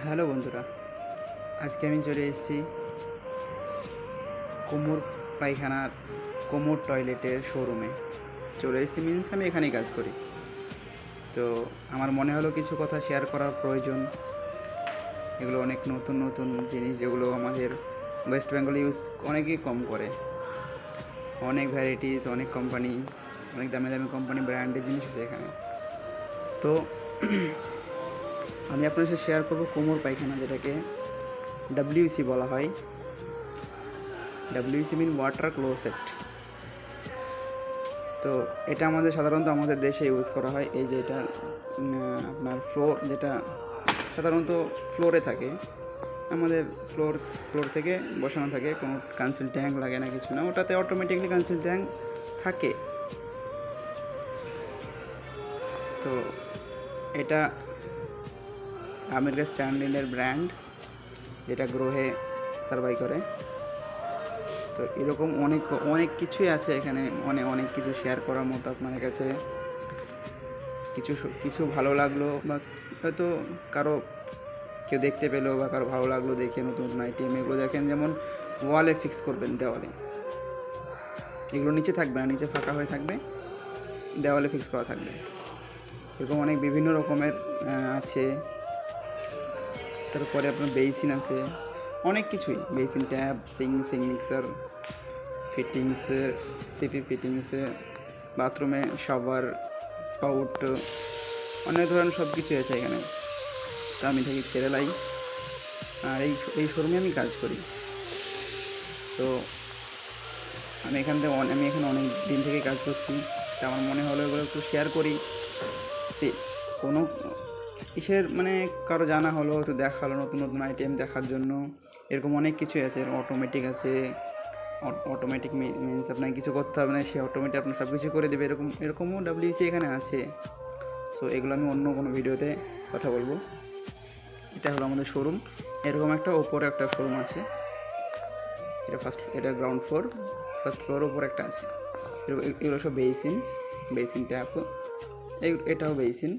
Hello বন্ধুরা, আজকে আমি চলে এসেছি কোমর পায়খানার কোমর টয়লেটের শোরুমে। চলে এসেছি মিনস আমি এখানেই কাজ করি। তো আমার মনে হলো কিছু কথা শেয়ার করার প্রয়োজন। এগুলো অনেক নতুন নতুন জিনিস যেগুলো আমাদের ওয়েস্ট বেঙ্গল ইউজ অনেকেই কম করে। অনেক ভ্যারাইটিস, অনেক কোম্পানি, অনেক দামি দামি কোম্পানি, ব্র্যান্ডের জিনিস আছে এখানে। তো আমি আপনার সাথে শেয়ার করবো কোমর পায়খানা, যেটাকে ডাব্লিউসি বলা হয়। ডাব্লিউসি মিন ওয়াটার ক্লোসেট। তো এটা আমাদের সাধারণত আমাদের দেশে ইউজ করা হয়। এই যে এটা আপনার ফ্লোর, যেটা সাধারণত ফ্লোরে থাকে, আমাদের ফ্লোর থেকে বসানো থাকে, কোনো কানসিল ট্যাঙ্ক লাগে না, কিছু না, ওটাতে অটোমেটিকলি কানসিল ট্যাঙ্ক থাকে। তো এটা আমেরিকা স্ট্যান্ডার্ডের ব্র্যান্ড, যেটা গ্রোহে সার্ভাই করে। তো এরকম অনেক অনেক কিছুই আছে এখানে, অনেক কিছু শেয়ার করার মতো আপনাদের কাছে। কিছু কিছু ভালো লাগলো, বা হয়তো কারো কেউ দেখতে পেলো, বা কারো ভালো লাগলো দেখে নতুন নতুন আইটেম। এগুলো দেখেন, যেমন ওয়ালে ফিক্স করবেন, দেওয়ালে, এগুলো নিচে থাকবে না, নিচে ফাঁকা হয়ে থাকবে, দেওয়ালে ফিক্স করা থাকবে। এরকম অনেক বিভিন্ন রকমের আছে। তারপরে আপনার বেসিন আছে, অনেক কিছুই, basin, tap, Singh mixer, fittings, CP fittings, বাথরুমে শাওয়ার, স্পাউট, অনেক ধরনের সব কিছুই আছে এখানে। তো আমি থাকি কেরালাই, আর এই শোরুমে আমি কাজ করি। তো আমি এখানে অনেক দিন থেকে কাজ করছি। তো আমার মনে হলো এগুলো একটু শেয়ার করি। সে কোনো ইসের মানে কারো জানা হলো, একটু দেখা হলো, নতুন নতুন আইটেম দেখার জন্য। এরকম অনেক কিছুই আছে, অটোমেটিক আছে। অটোমেটিক মিনস আপনাকে কিছু করতে হবে না, সে অটোমেটিক আপনার সব কিছু করে দেবে। এরকমও ডাব্লিউসি এখানে আছে। সো এগুলো আমি অন্য কোনো ভিডিওতে কথা বলবো। এটা হলো আমাদের শোরুম। এরকম একটা ওপরে একটা শোরুম আছে, এটা গ্রাউন্ড ফ্লোর, ফার্স্ট ফ্লোর ওপরে একটা আছে। এগুলো সব বেসিন ট্যাপ, এটাও বেসিন,